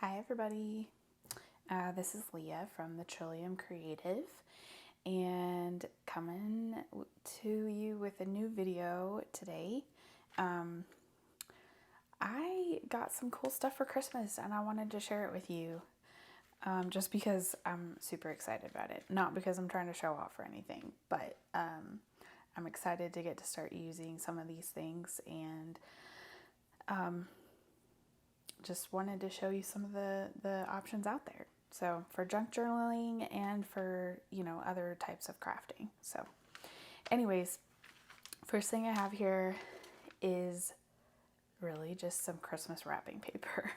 Hi everybody, this is Leah from the Trillium Creative and coming to you with a new video today. I got some cool stuff for Christmas and I wanted to share it with you just because I'm super excited about it. Not because I'm trying to show off or anything, but I'm excited to get to start using some of these things and just wanted to show you some of the options out there. So for junk journaling and for, other types of crafting. So anyways, first thing I have here is really just some Christmas wrapping paper.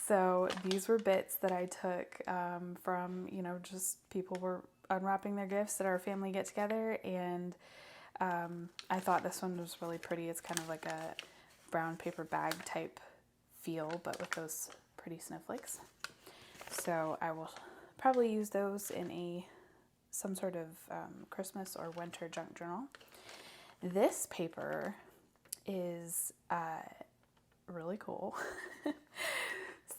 So these were bits that I took from, just people were unwrapping their gifts at our family get together. And I thought this one was really pretty. It's kind of like a brown paper bag type feel, but with those pretty snowflakes. So I will probably use those in some sort of Christmas or winter junk journal. This paper is really cool.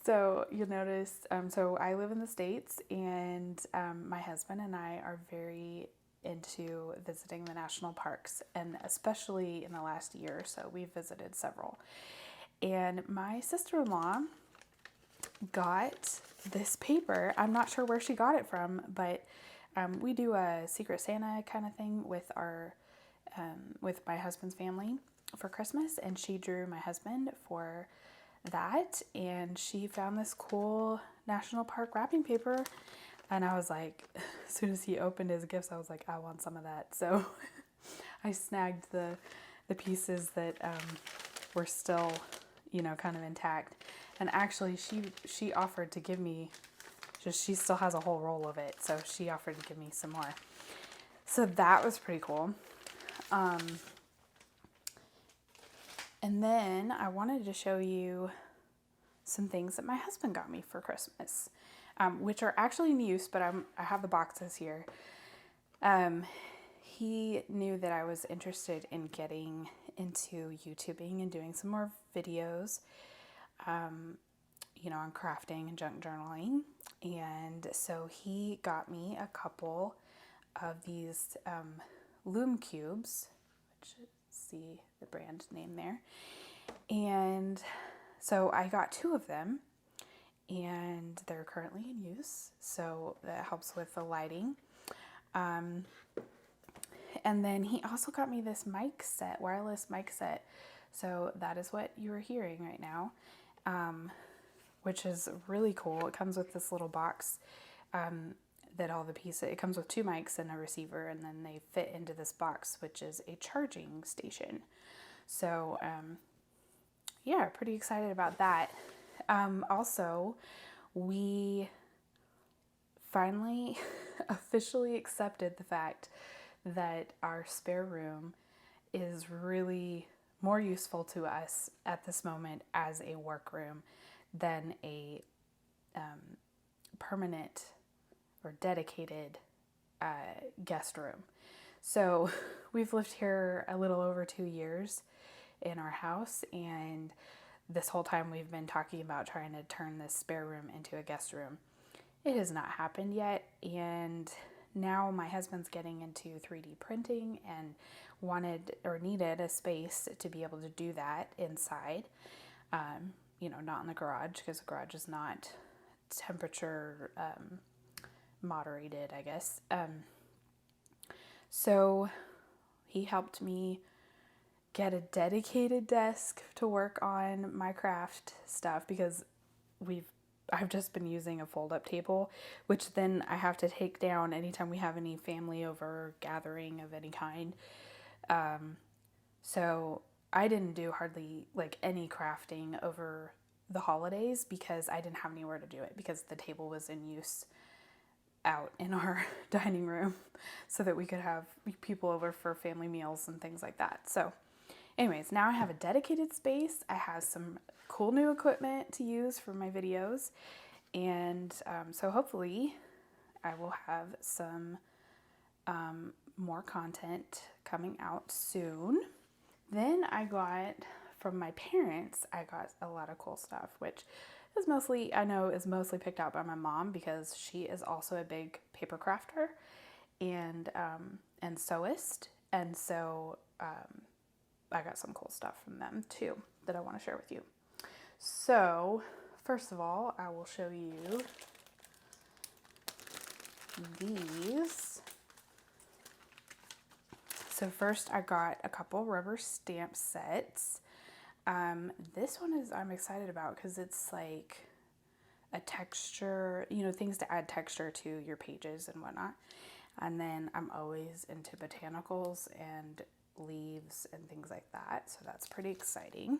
So you'll notice, so I live in the States and my husband and I are very into visiting the national parks, and especially in the last year or so, we've visited several. And my sister-in-law got this paper. I'm not sure where she got it from, but we do a Secret Santa kind of thing with with my husband's family for Christmas, and she drew my husband for that, and she found this cool national park wrapping paper, and I was like, as soon as he opened his gifts, I was like, I want some of that. So I snagged the pieces that were still, kind of intact. And actually, she offered to give me, she still has a whole roll of it, so she offered to give me some more. So that was pretty cool. And then I wanted to show you some things that my husband got me for Christmas, which are actually in use, but I have the boxes here. He knew that I was interested in getting into YouTubing and doing some more videos, on crafting and junk journaling. And so he got me a couple of these Loom Cubes, which see the brand name there. And so I got 2 of them, and they're currently in use, so that helps with the lighting. And then he also got me this mic set, wireless mic set. So that is what you are hearing right now, which is really cool. It comes with this little box that all the pieces, it comes with 2 mics and a receiver, and then they fit into this box, which is a charging station. So yeah, pretty excited about that. Also, we finally officially accepted the fact that our spare room is really more useful to us at this moment as a workroom than a permanent or dedicated guest room. So we've lived here a little over 2 years in our house, and this whole time we've been talking about trying to turn this spare room into a guest room. It has not happened yet, and now my husband's getting into 3D printing and wanted or needed a space to be able to do that inside. Not in the garage, because the garage is not temperature moderated, I guess. So he helped me get a dedicated desk to work on my craft stuff, because I've just been using a fold-up table, which then I have to take down anytime we have any family over, gathering of any kind. So I didn't do hardly any crafting over the holidays because I didn't have anywhere to do it, because the table was in use out in our dining room so that we could have people over for family meals and things like that. So anyways, now I have a dedicated space. I have some cool new equipment to use for my videos. And so hopefully I will have some more content coming out soon. Then from my parents, I got a lot of cool stuff, which is mostly, I know, is mostly picked out by my mom because she is also a big paper crafter and sewist. And so I got some cool stuff from them too that I want to share with you. So first of all, I will show you these. So first I got a couple rubber stamp sets. This one is, I'm excited about because it's like a texture, you know, things to add texture to your pages and whatnot. And then I'm always into botanicals and leaves and things like that. So that's pretty exciting.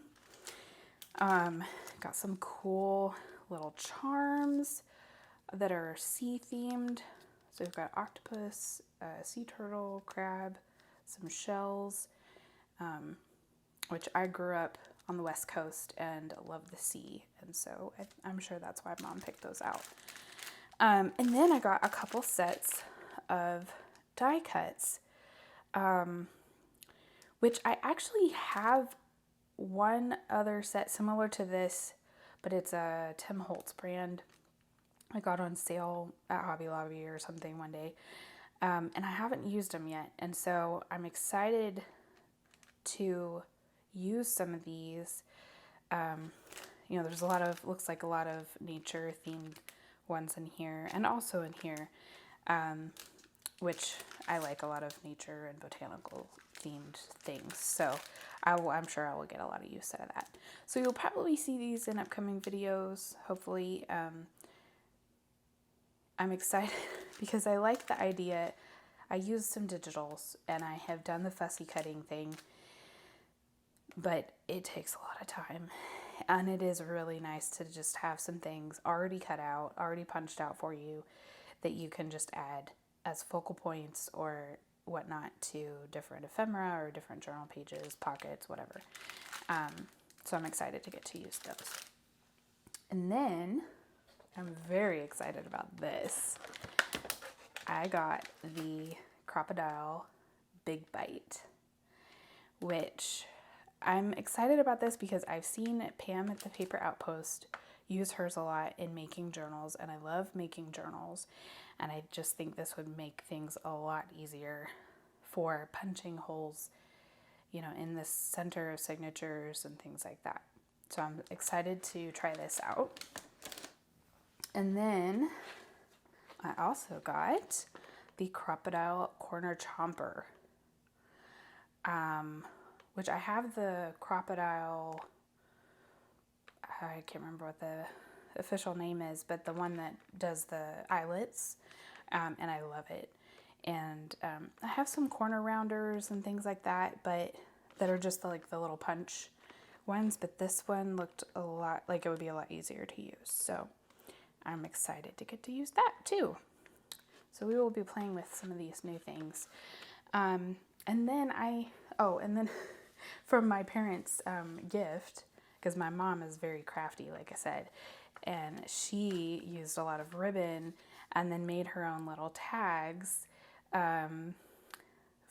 Got some cool little charms that are sea themed. So we've got octopus, sea turtle, crab, some shells, which I grew up on the West Coast and love the sea. And so I'm sure that's why Mom picked those out. And then I got a couple sets of die cuts, which I actually have one other set similar to this, but it's a Tim Holtz brand. I got on sale at Hobby Lobby or something one day, and I haven't used them yet. And so I'm excited to use some of these. You know, there's a lot of, looks like a lot of nature themed ones in here and also in here, which I like a lot of nature and botanical themed things. So I'm sure I will get a lot of use out of that. So you'll probably see these in upcoming videos, hopefully. I'm excited because I like the idea. I used some digitals and I have done the fussy cutting thing, but it takes a lot of time. And it is really nice to just have some things already cut out, already punched out for you that you can just add as focal points or whatnot to different ephemera or different journal pages, pockets, whatever. So I'm excited to get to use those. And then I'm very excited about this. I got the Crop-A-Dile Big Bite, which I'm excited about this because I've seen Pam at the Paper Outpost use hers a lot in making journals, and I love making journals, and I just think this would make things a lot easier for punching holes, you know, in the center of signatures and things like that. So I'm excited to try this out. And then I also got the Crop-A-Dile Corner Chomper, which I have the Crop-A-Dile, I can't remember what the official name is, but the one that does the eyelets, and I love it. And I have some corner rounders and things like that, but that are just like the little punch ones, but this one looked a lot like it would be a lot easier to use. So I'm excited to get to use that too. So we will be playing with some of these new things. And then from my parents' gift, because my mom is very crafty, like I said, and she used a lot of ribbon and then made her own little tags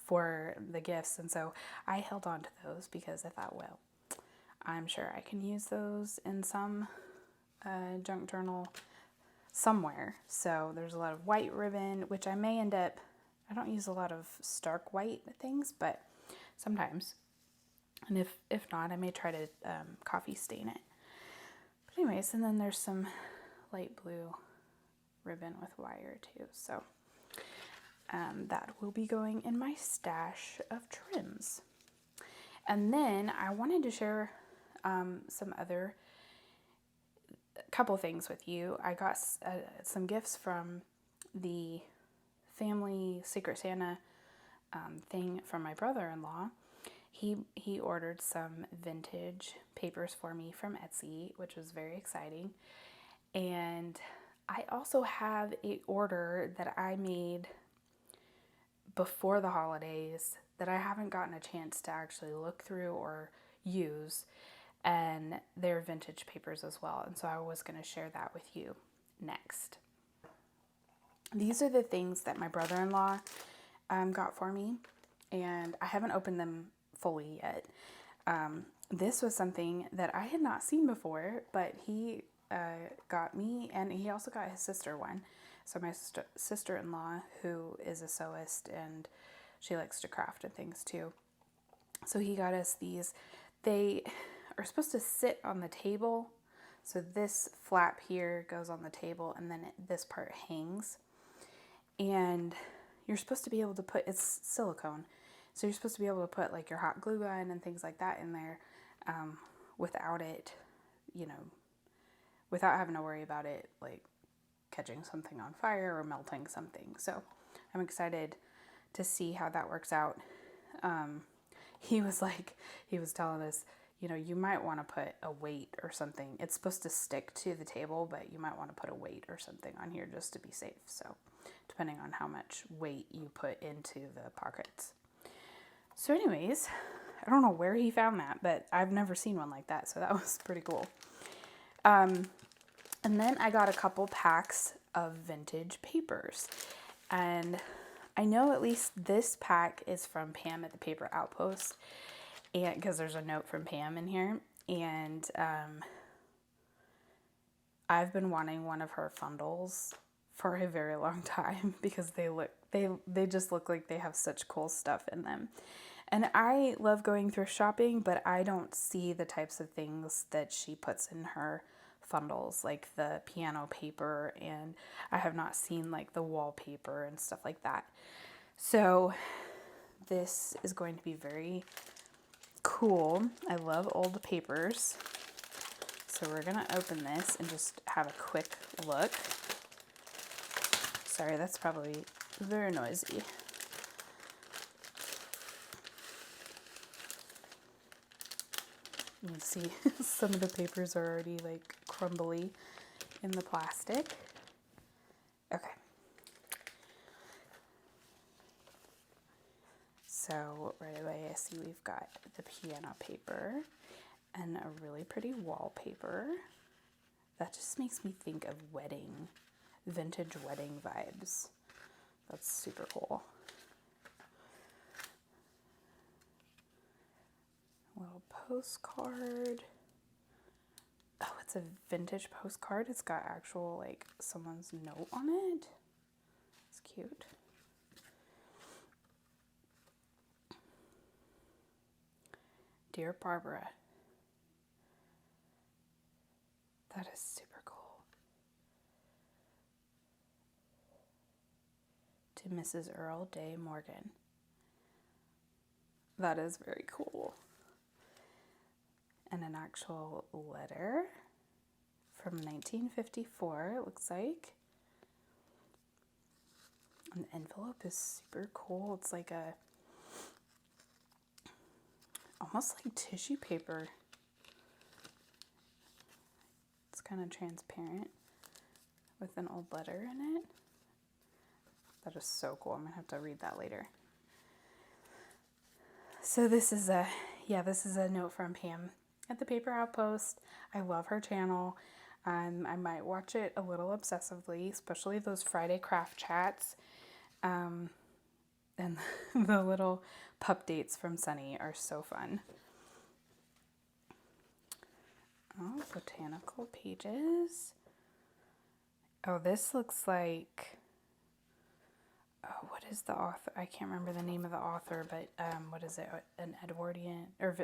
for the gifts. And so I held on to those because I thought, well, I'm sure I can use those in some junk journal somewhere. So there's a lot of white ribbon, which I may end up, I don't use a lot of stark white things, but sometimes. And if not, I may try to coffee stain it. But anyways, and then there's some light blue ribbon with wire too. So that will be going in my stash of trims. And then I wanted to share some other couple things with you. I got some gifts from the family Secret Santa thing from my brother-in-law. He ordered some vintage papers for me from Etsy, which was very exciting. And I also have an order that I made before the holidays that I haven't gotten a chance to actually look through or use, and they're vintage papers as well. And so I was going to share that with you next. These are the things that my brother-in-law got for me, and I haven't opened them fully yet. this was something that I had not seen before, but he got me, and he also got his sister one. So my sister-in-law, who is a sewist, and she likes to craft and things too. So he got us these. They are supposed to sit on the table. So this flap here goes on the table, and then this part hangs. And you're supposed to be able to put, it's silicone, so you're supposed to be able to put like your hot glue gun and things like that in there without it, you know, without having to worry about it like catching something on fire or melting something. So I'm excited to see how that works out. He was telling us, you know, you might want to put a weight or something. It's supposed to stick to the table, but you might want to put a weight or something on here just to be safe. So depending on how much weight you put into the pockets. So anyways, I don't know where he found that, but I've never seen one like that. So that was pretty cool. And then I got a couple packs of vintage papers. And I know at least this pack is from Pam at the Paper Outpost, and because there's a note from Pam in here. And I've been wanting one of her fundles for a very long time because they just look like they have such cool stuff in them. And I love going thrift shopping, but I don't see the types of things that she puts in her fundles, like the piano paper, and I have not seen like the wallpaper and stuff like that. So this is going to be very cool. I love old papers. So we're going to open this and just have a quick look. Sorry, that's probably very noisy. You can see some of the papers are already like crumbly in the plastic. Okay. So right away I see we've got the piano paper and a really pretty wallpaper. That just makes me think of vintage wedding vibes. That's super cool. A little postcard. Oh, it's a vintage postcard. It's got actual like someone's note on it. It's cute. Dear Barbara. That is super cool. To Mrs. Earl Day Morgan. That is very cool. And an actual letter from 1954, it looks like. And the envelope is super cool. It's like almost like tissue paper. It's kind of transparent with an old letter in it. That is so cool. I'm going to have to read that later. So this is a note from Pam at the Paper Outpost. I love her channel. I might watch it a little obsessively, especially those Friday craft chats. And the little pup dates from Sunny are so fun. Oh, botanical pages. Oh, this looks like, oh, what is the author? I can't remember the name of the author, but what is it? An Edwardian, or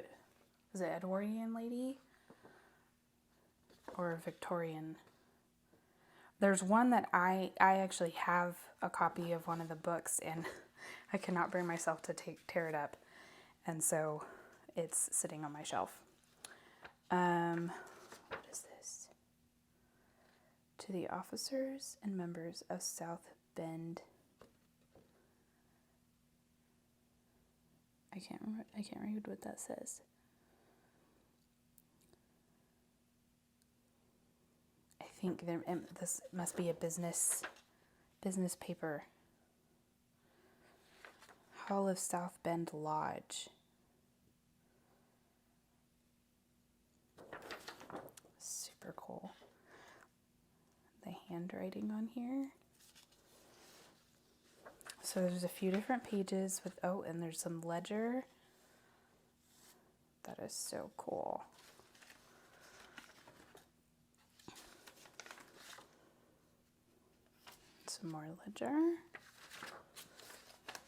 is it Edwardian lady? Or a Victorian? There's one that I actually have a copy of one of the books, and I cannot bring myself to tear it up. And so it's sitting on my shelf. What is this? To the officers and members of South Bend. I can't read what that says. I think this must be a business paper. Hall of South Bend Lodge. Super cool. The handwriting on here. So there's a few different pages with, and there's some ledger. That is so cool. Some more ledger.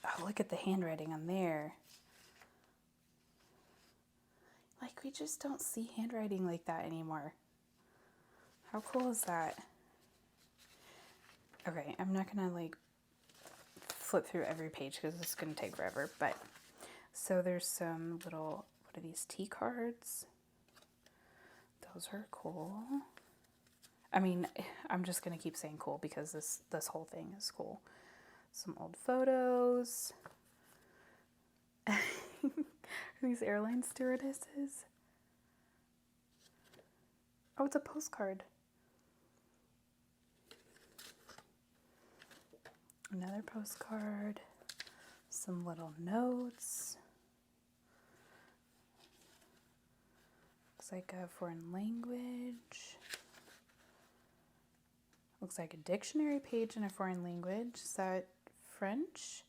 Oh, look at the handwriting on there. Like, we just don't see handwriting like that anymore. How cool is that? Okay, I'm not gonna like flip through every page because it's gonna take forever, but so there's some little, what are these, tea cards? Those are cool. I mean, I'm just gonna keep saying cool because this whole thing is cool. Some old photos. These airline stewardesses. Oh, it's a postcard. Another postcard. Some little notes. Looks like a foreign language. Looks like a dictionary page in a foreign language. Is that French?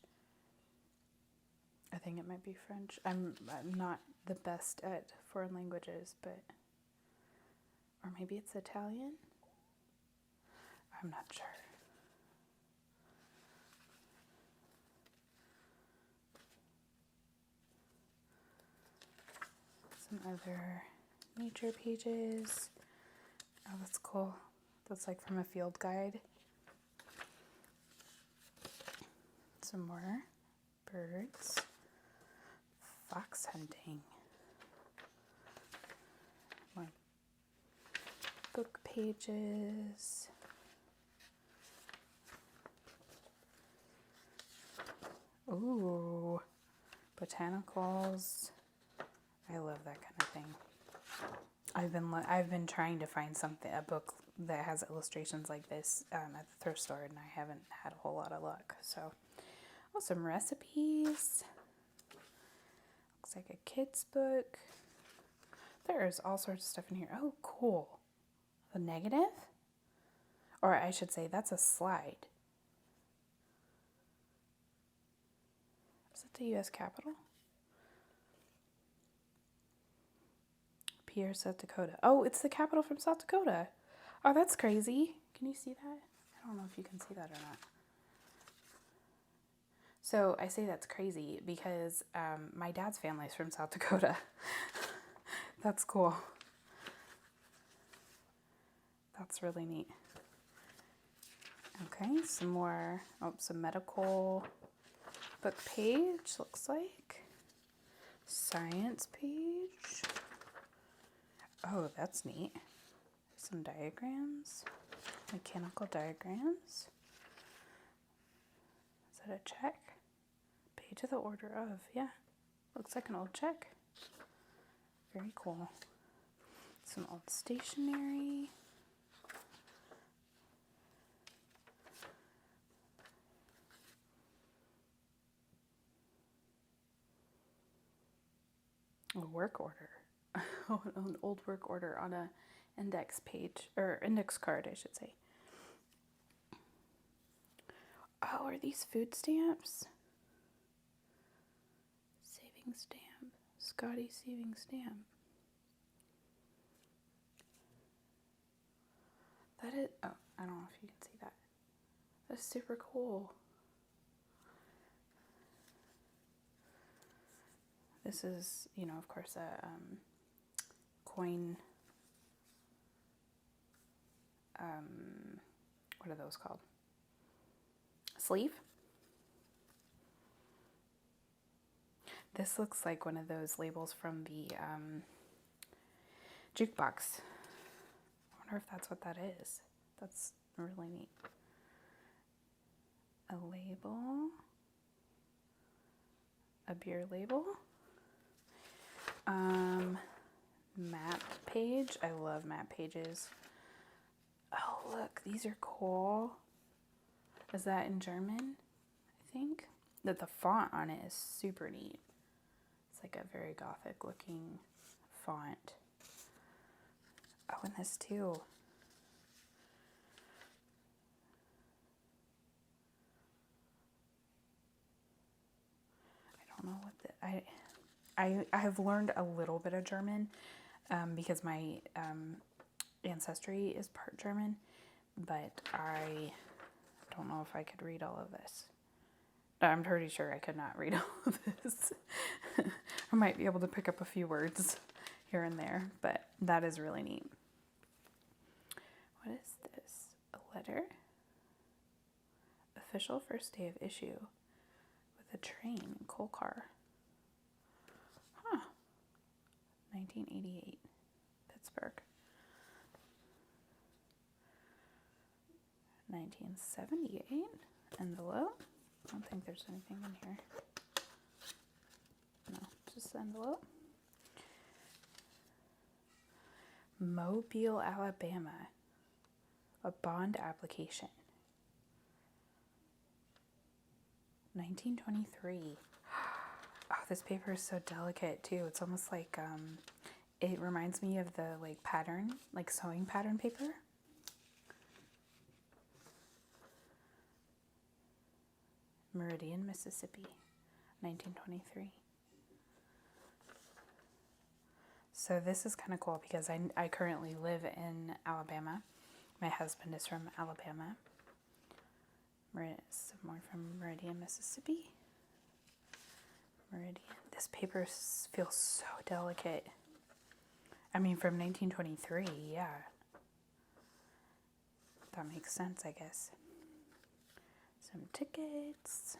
I think it might be French. I'm not the best at foreign languages, but... Or maybe it's Italian? I'm not sure. Some other nature pages. Oh, that's cool. That's like from a field guide. Some more birds. Fox hunting. More book pages. Ooh, botanicals. I love that kind of thing. I've been trying to find a book that has illustrations like this at the thrift store, and I haven't had a whole lot of luck. So, oh, some recipes. Looks like a kid's book. There's all sorts of stuff in here. Oh, cool. The negative? Or I should say, that's a slide. Is it the U.S. Capitol? Pierre, South Dakota. Oh, it's the Capitol from South Dakota. Oh, that's crazy. Can you see that? I don't know if you can see that or not. So I say that's crazy because my dad's family's from South Dakota. That's cool. That's really neat. Okay, some more, some medical book page, looks like. Science page. Oh, that's neat. Some diagrams, mechanical diagrams. Is that a check? Page of the order of, yeah. Looks like an old check. Very cool. Some old stationery. A work order. An old work order on a index page, or index card, I should say. Oh, are these food stamps? Saving stamp. Scotty saving stamp. That is, oh, I don't know if you can see that. That's super cool. This is, of course, a coin, what are those called? Sleeve? This looks like one of those labels from the jukebox. I wonder if that's what that is. That's really neat. A label. A beer label. Map page. I love map pages. Oh, look, these are cool. Is that in German? I think that the font on it is super neat. It's like a very gothic looking font. Oh, and this too. I don't know what I have learned a little bit of German because my ancestry is part German, but I don't know if I could read all of this. I'm pretty sure I could not read all of this. I might be able to pick up a few words here and there, but that is really neat. What is this? A letter? Official first day of issue with a train and coal car. Huh. 1988. Pittsburgh. 1978. Envelope. I don't think there's anything in here. No, just the envelope. Mobile, Alabama. A bond application. 1923. Oh, this paper is so delicate too. It's almost like it reminds me of the like pattern, like sewing pattern paper. Meridian, Mississippi, 1923. So this is kind of cool because I currently live in Alabama. My husband is from Alabama. Some more from Meridian, Mississippi. Meridian. This paper feels so delicate. I mean, from 1923, yeah. That makes sense, I guess. Some tickets.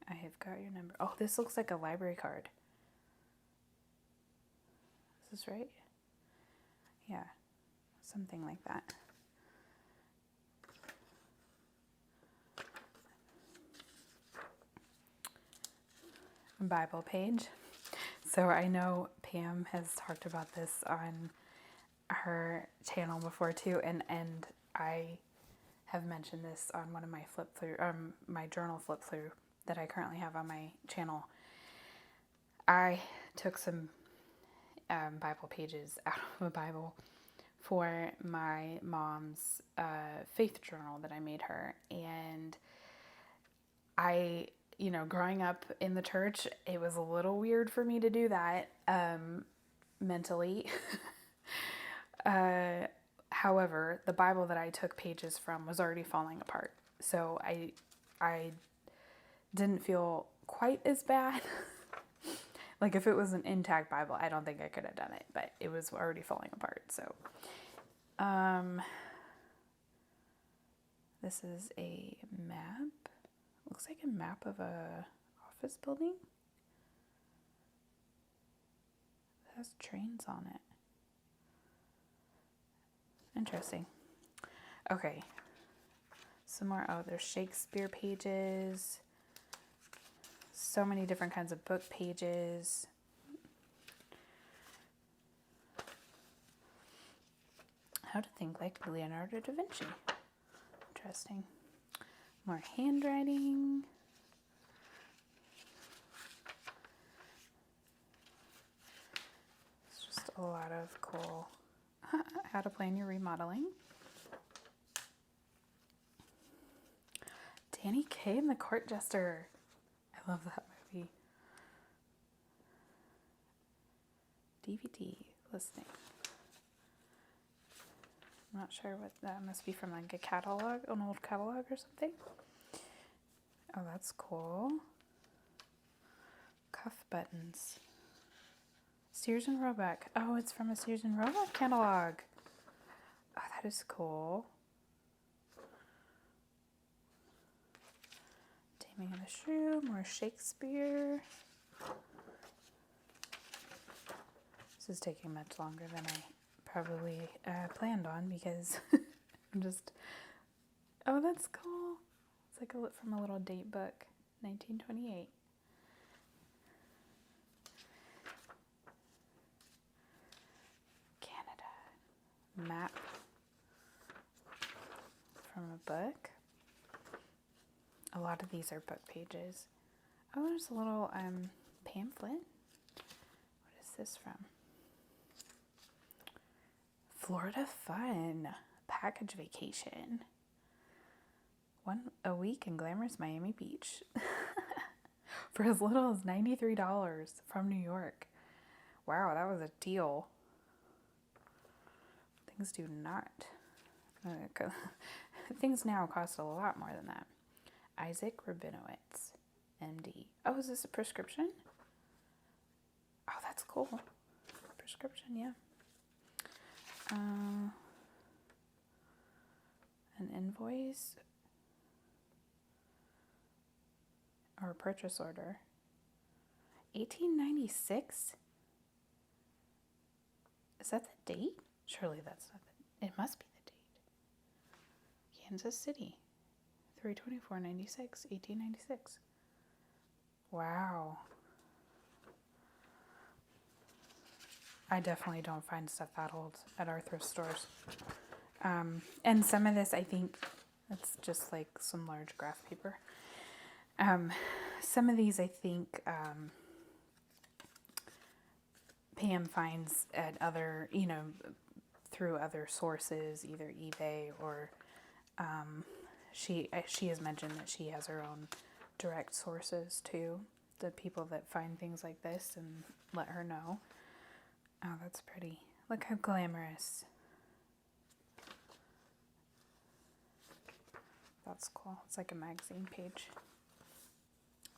I have got your number. Oh, this looks like a library card. Is this right? Yeah, something like that. Bible page. So I know Pam has talked about this on her channel before too, and I have mentioned this on one of my flip through, my journal flip through that I currently have on my channel. I took some Bible pages out of a Bible for my mom's faith journal that I made her, and I, you know, growing up in the church, it was a little weird for me to do that mentally. However, the Bible that I took pages from was already falling apart, so I didn't feel quite as bad. Like if it was an intact Bible, I don't think I could have done it, but it was already falling apart. So, this is a map. Looks like a map of a office building. It has trains on it. Interesting. Okay. Some more. Oh, there's Shakespeare pages. So many different kinds of book pages. How to think like Leonardo da Vinci. Interesting. More handwriting. It's just a lot of cool how to plan your remodeling. Danny Kaye and the Court Jester. I love that movie. DVD listing. I'm not sure what that must be from, like a catalog, an old catalog or something. Oh, that's cool. Cuff buttons. Sears and Roebuck. Oh, it's from a Sears and Roebuck catalog. Oh, that is cool. Taming of the Shrew. More Shakespeare. This is taking much longer than I probably planned on because I'm just... Oh, that's cool. It's like from a little date book. 1928. Canada. Map from a book. A lot of these are book pages. Oh, there's a little pamphlet. What is this from? Florida Fun. Package vacation. A week in glamorous Miami Beach. for as little as $93 from New York. Wow, that was a deal. Things do not. Things now cost a lot more than that. Isaac Rabinowitz, MD. Oh, is this a prescription? Oh, that's cool. Prescription, yeah. An invoice or a purchase order. 1896? Is that the date? Surely that's not the... It must be the date. Kansas City. 3/24/96, 1896. Wow. I definitely don't find stuff that old at our thrift stores. And some of this, I think, it's just like some large graph paper. Some of these, I think, Pam finds at other, through other sources, either eBay or she has mentioned that she has her own direct sources too. The people that find things like this and let her know. Oh, that's pretty. Look how glamorous. That's cool. It's like a magazine page.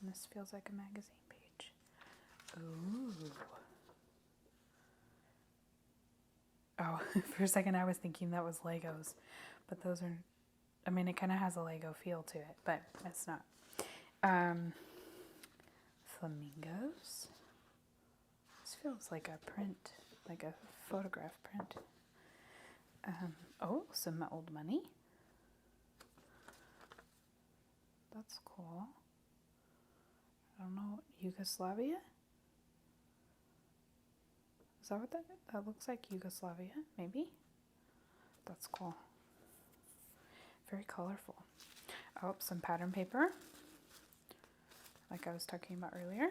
And this feels like a magazine page. Ooh. Oh, for a second I was thinking that was Legos. But those are... I mean, it kind of has a Lego feel to it, but it's not. Flamingos. This feels like a print, like a photograph print. Oh, some old money. That's cool. I don't know, Yugoslavia? Is that what that looks like? Yugoslavia, maybe? That's cool. Very colorful. Oh, some pattern paper, like I was talking about earlier.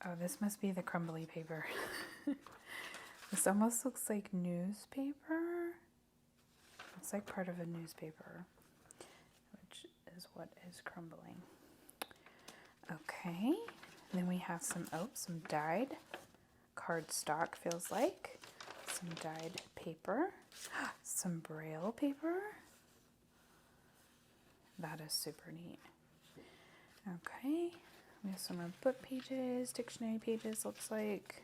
Oh, this must be the crumbly paper. This almost looks like newspaper. It's like part of a newspaper, which is what is crumbling. Okay, then we have some dyed cardstock, feels like. Some dyed paper. Some Braille paper. That is super neat. Okay, we have some more book pages, dictionary pages, looks like.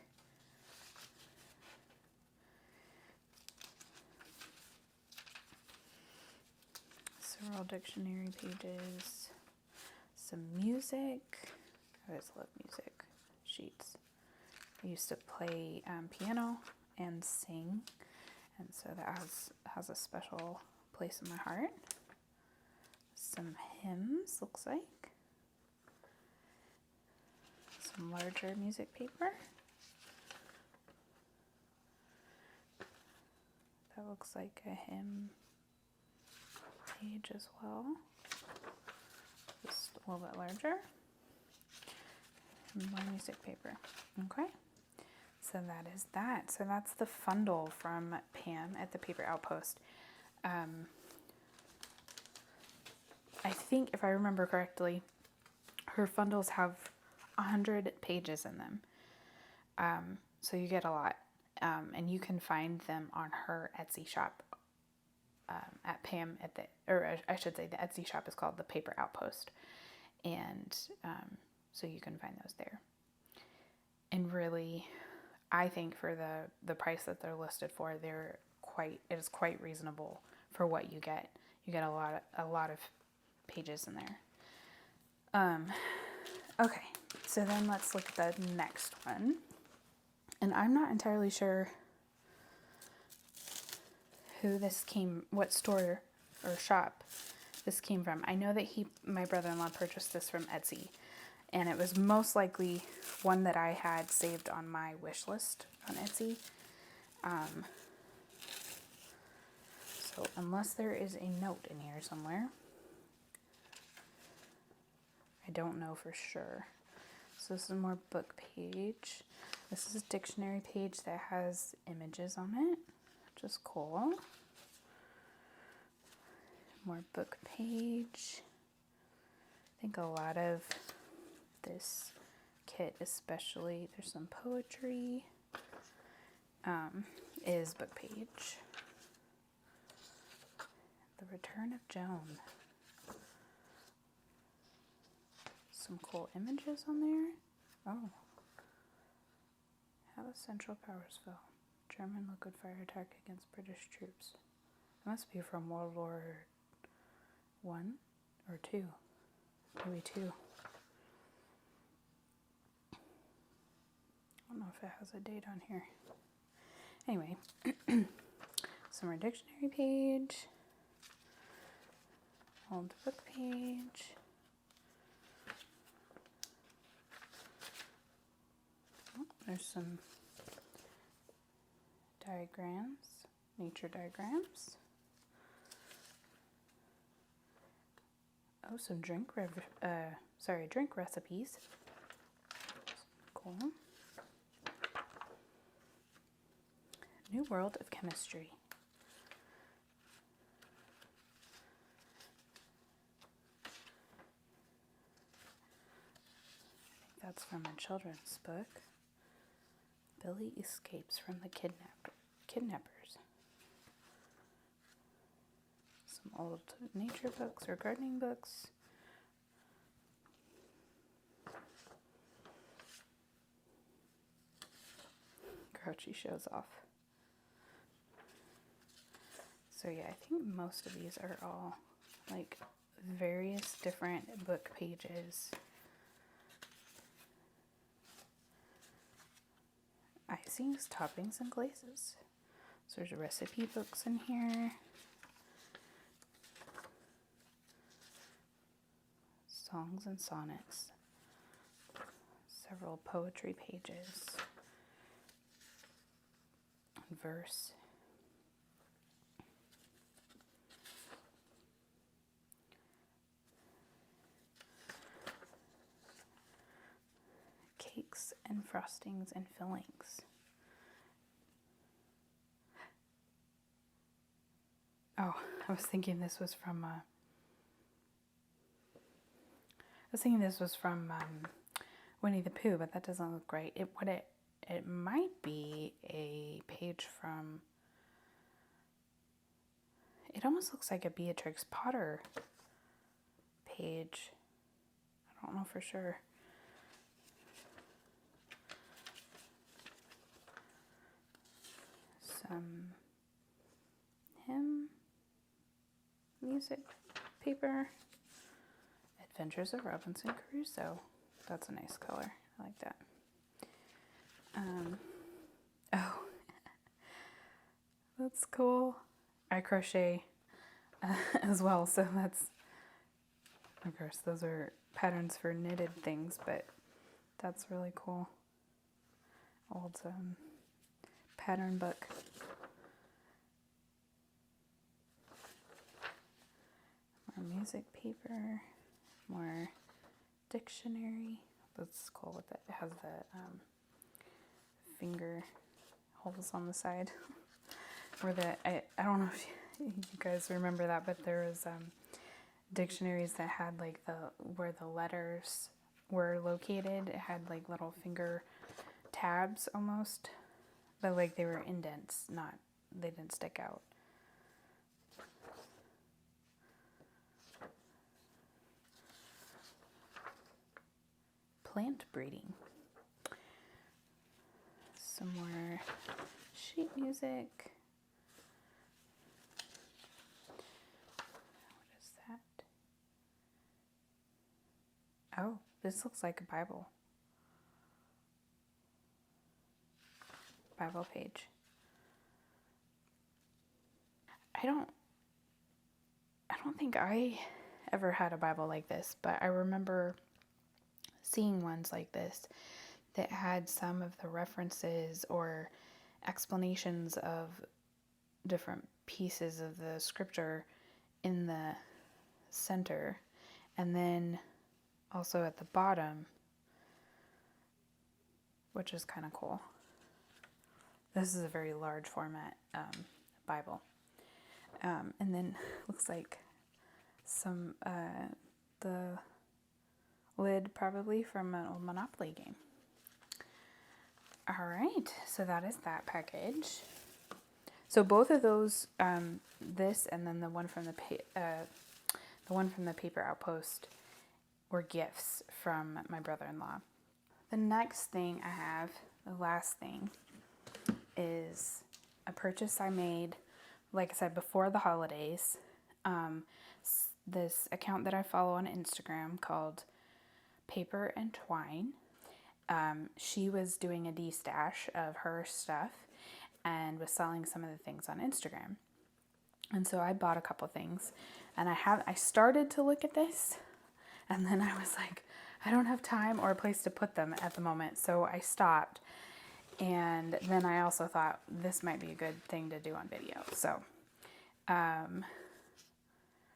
Several dictionary pages. Some music. I always love music sheets. I used to play piano and sing, and so that has a special place in my heart. Some hymns, looks like. Some larger music paper. That looks like a hymn page as well. Just a little bit larger. And more music paper. Okay. So that is that. So that's the fundle from Pam at the Paper Outpost. I think, if I remember correctly, her fundles have 100 pages in them. So you get a lot. And you can find them on her Etsy shop at Pam or I should say the Etsy shop is called the Paper Outpost. And so you can find those there. And really, I think for the price that they're listed for, it is quite reasonable for what you get. You get a lot of pages in there. Okay, so then let's look at the next one. And I'm not entirely sure what store or shop this came from. I know that my brother-in-law purchased this from Etsy, and it was most likely one that I had saved on my wish list on Etsy. So unless there is a note in here somewhere, I don't know for sure. So this is more book page. This is a dictionary page that has images on it, which is cool. More book page. think a lot of this kit, especially, there's some poetry, is book page. The Return of Joan. Some cool images on there. Oh. How the Central Powers Fell. German liquid fire attack against British troops. It must be from World War One or two. Maybe two. I don't know if it has a date on here. Anyway, summer dictionary page, old book page, oh, there's some diagrams, nature diagrams. Oh, some drink recipes. Cool. New World of Chemistry. I think that's from a children's book. Billy escapes from the kidnappers. Some old nature books or gardening books. Grouchy shows off. So yeah, I think most of these are all like various different book pages. Icings, toppings, and glazes. So there's recipe books in here. Songs and sonnets. Several poetry pages. Verse. Cakes and frostings and fillings. Oh, I was thinking this was from Winnie the Pooh, but that doesn't look right. It might be a page from. It almost looks like a Beatrix Potter page. I don't know for sure. Some hymn music paper. Adventures of Robinson Crusoe. That's a nice color. I like that. Oh, that's cool. I crochet as well, so that's, of course, those are patterns for knitted things, but that's really cool. Old pattern book. More music paper, more dictionary. That's cool with it. It has the finger holes on the side. Where I don't know if you guys remember that, but there was dictionaries that had like where the letters were located. It had like little finger tabs almost, but like they were indents, they didn't stick out. Plant breeding. Some more sheet music. What is that? Oh, this looks like a Bible. Bible page. I don't think I ever had a Bible like this, but I remember seeing ones like this that had some of the references or explanations of different pieces of the scripture in the center, and then also at the bottom, which is kind of cool. This is a very large format Bible. And then looks like some the lid probably from an old Monopoly game. All right, so that is that package. So both of those, this and then the one from the Paper Outpost, were gifts from my brother-in-law. The next thing I have, the last thing, is a purchase I made, like I said, before the holidays. This account that I follow on Instagram called Paper and Twine. She was doing a de-stash of her stuff and was selling some of the things on Instagram. And so I bought a couple things, and I started to look at this, and then I was like, I don't have time or a place to put them at the moment, so I stopped. And then I also thought this might be a good thing to do on video.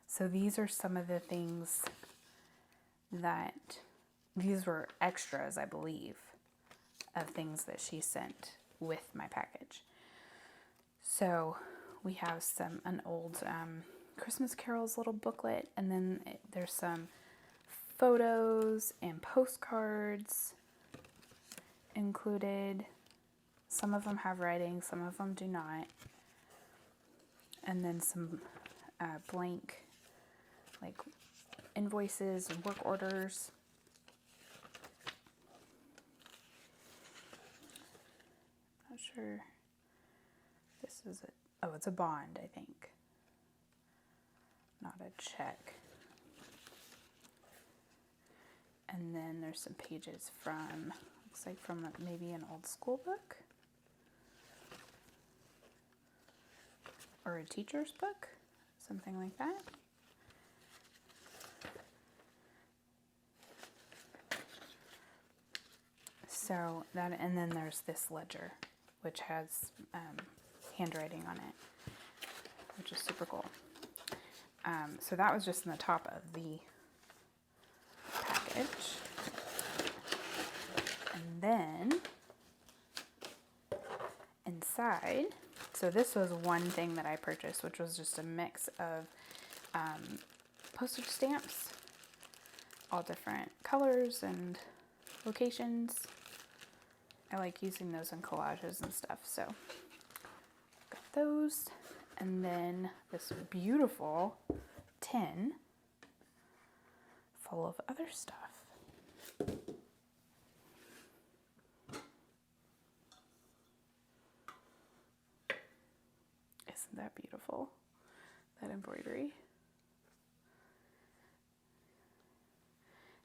So these are some of the things that, these were extras, I believe, of things that she sent with my package. So we have an old Christmas Carols little booklet, and then there's some photos and postcards included. Some of them have writing, some of them do not. And then some blank, like, invoices and work orders. Not sure. This is it's a bond, I think. Not a check. And then there's some pages from, looks like from maybe an old school book. Or a teacher's book, something like that. So that, and then there's this ledger, which has handwriting on it, which is super cool. So that was just in the top of the package. And then inside, so this was one thing that I purchased, which was just a mix of postage stamps, all different colors and locations. I like using those in collages and stuff, so got those. And then this beautiful tin full of other stuff. Isn't that beautiful? That embroidery.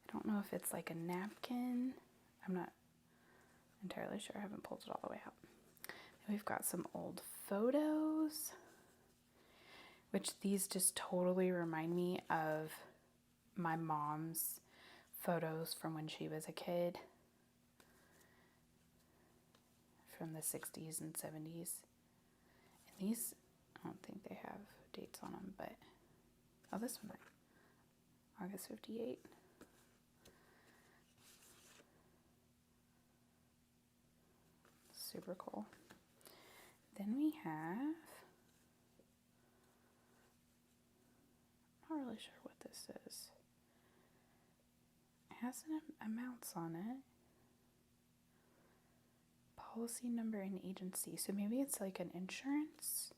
I don't know if it's like a napkin. I'm not entirely sure. I haven't pulled it all the way out. And we've got some old photos, which these just totally remind me of my mom's photos from when she was a kid, from the 60s and 70s. And these, I don't think they have dates on them, but, oh, this one, August 58. Super cool. Then we have, I'm not really sure what this is. It has an amounts on it. Policy number and agency. So maybe it's like an insurance.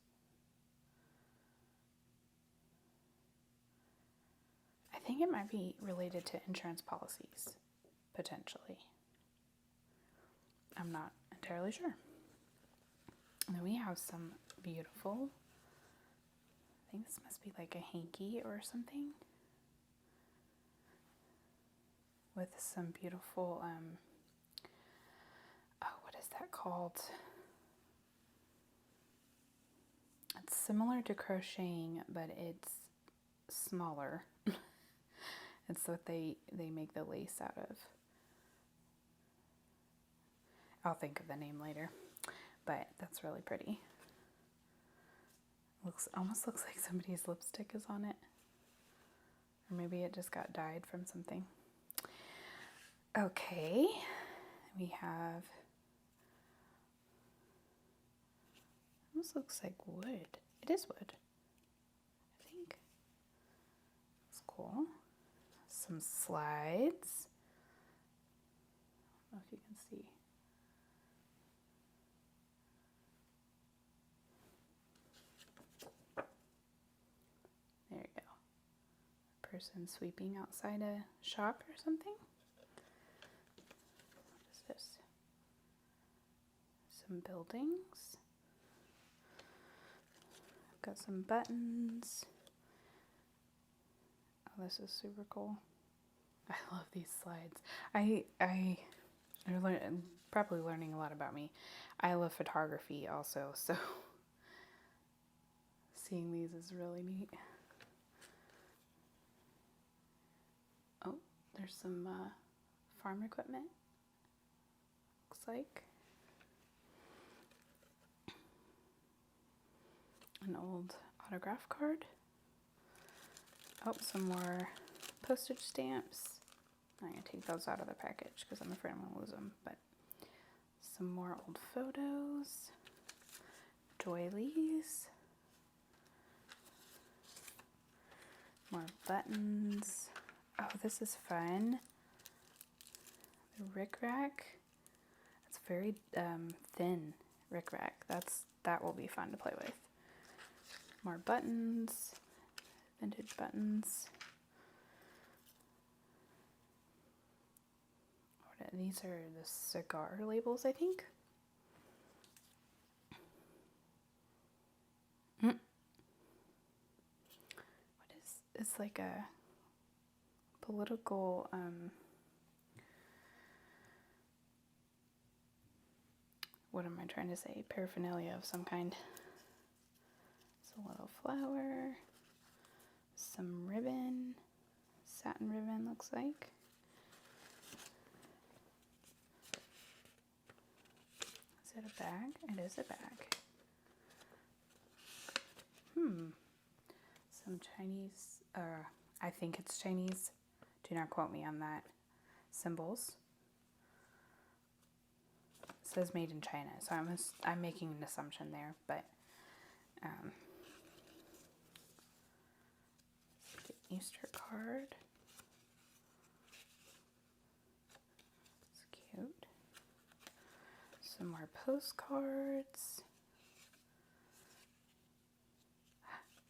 I think it might be related to insurance policies, potentially. I'm not entirely sure. And then we have some beautiful, I think this must be like a hanky or something, with some beautiful, what is that called? It's similar to crocheting, but it's smaller. It's what they make the lace out of. I'll think of the name later, but that's really pretty. Almost looks like somebody's lipstick is on it, or maybe it just got dyed from something. Okay, we have, almost looks like wood. It is wood, I think. It's cool. Some slides. I don't know if you can see. There you go. Person sweeping outside a shop or something. What is this? Some buildings. Got some buttons. Oh, this is super cool. I love these slides. I'm probably learning a lot about me. I love photography also, so seeing these is really neat. Oh, there's some farm equipment, looks like. An old autograph card. Oh, some more postage stamps. I'm going to take those out of the package because I'm afraid I'm going to lose them. But some more old photos. Doilies. More buttons. Oh, this is fun. The rickrack. It's very thin rickrack. That will be fun to play with. More buttons. Vintage buttons. These are the cigar labels, I think. What is, it's like a political, what am I trying to say? Paraphernalia of some kind. It's a little flower, some ribbon, satin ribbon looks like. Is it a bag? It is a bag. Some Chinese, I think it's Chinese. Do not quote me on that. Symbols. It says made in China, so I'm making an assumption there, but the Easter card. It's cute. Some more postcards.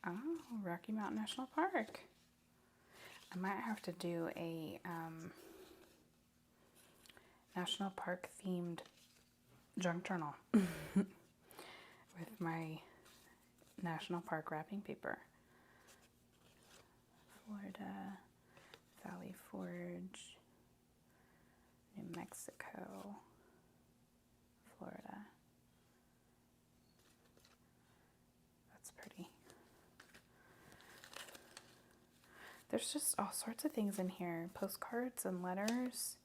Oh, Rocky Mountain National Park. I might have to do a National Park themed junk journal with my National Park wrapping paper. Florida, Valley Forge, New Mexico, Florida. That's pretty. There's just all sorts of things in here. Postcards and letters.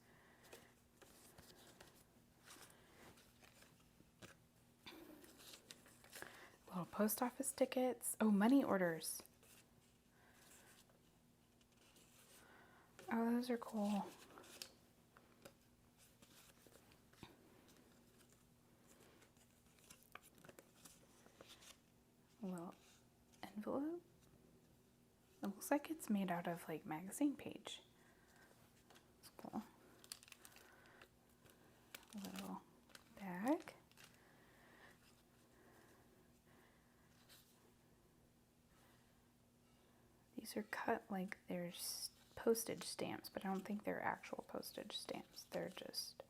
Little post office tickets. Oh, money orders. Oh, those are cool. A little envelope. It looks like it's made out of like magazine page. It's cool. A little bag. These are cut like they're postage stamps, but I don't think they're actual postage stamps. They're just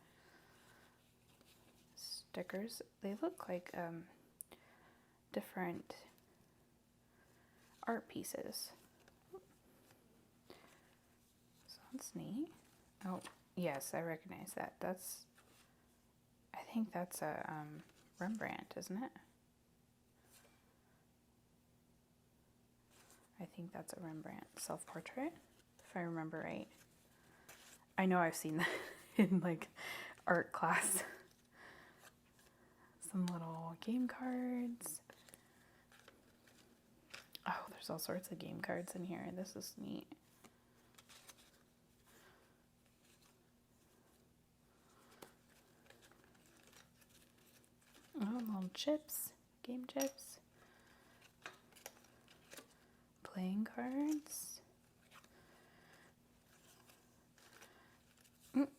stickers. They look like different art pieces. So that's neat. Oh, yes, I recognize that. I think that's a Rembrandt, isn't it? I think that's a Rembrandt self-portrait, if I remember right. I know I've seen that in like art class. Some little game cards. Oh, there's all sorts of game cards in here. This is neat. Oh, little chips, game chips. Playing cards.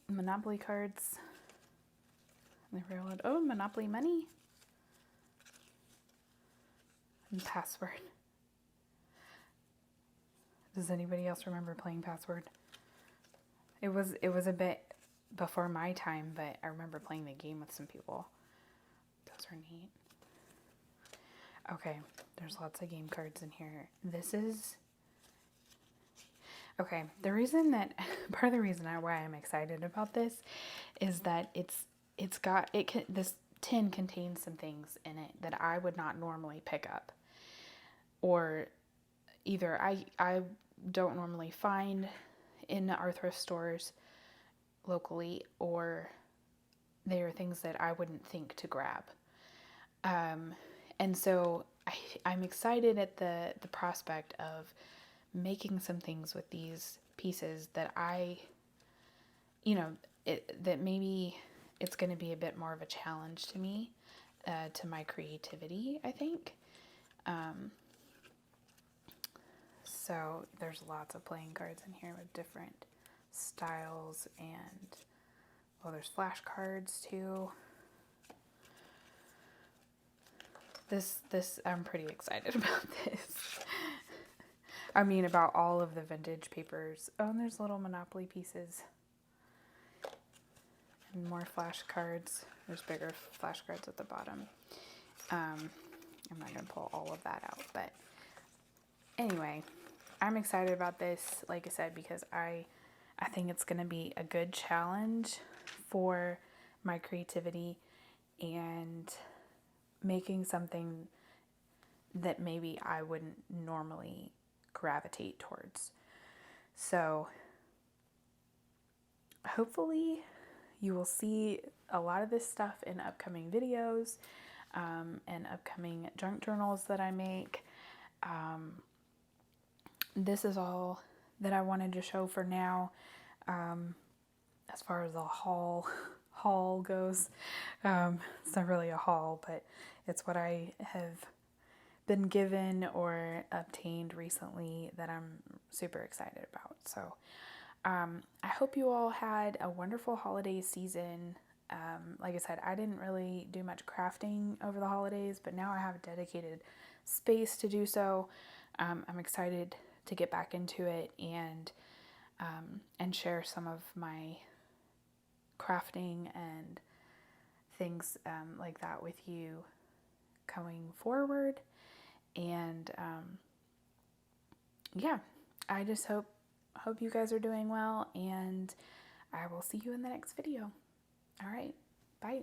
Monopoly cards. And the railroad. Oh, Monopoly Money. And Password. Does anybody else remember playing Password? It was a bit before my time, but I remember playing the game with some people. Those are neat. Okay, there's lots of game cards in here. This is... Okay, the reason that... Part of the reason why I'm excited about this is that this tin contains some things in it that I would not normally pick up. Or either I don't normally find in our thrift stores locally, or they are things that I wouldn't think to grab. And so I'm excited at the prospect of making some things with these pieces that that maybe it's going to be a bit more of a challenge to me, to my creativity, I think. So there's lots of playing cards in here with different styles, and there's flashcards too. This I'm pretty excited about this. I mean, about all of the vintage papers. Oh, and there's little Monopoly pieces. And more flashcards. There's bigger flashcards at the bottom. I'm not going to pull all of that out, but anyway, I'm excited about this, like I said, because I think it's going to be a good challenge for my creativity and making something that maybe I wouldn't normally gravitate towards. So hopefully you will see a lot of this stuff in upcoming videos and upcoming junk journals that I make. This is all that I wanted to show for now. As far as the haul goes, it's not really a haul, but it's what I have been given or obtained recently that I'm super excited about. So I hope you all had a wonderful holiday season. Like I said, I didn't really do much crafting over the holidays, but now I have a dedicated space to do so. I'm excited to get back into it and share some of my crafting and things like that with you going forward. And yeah, I just hope you guys are doing well, and I will see you in the next video. All right, bye.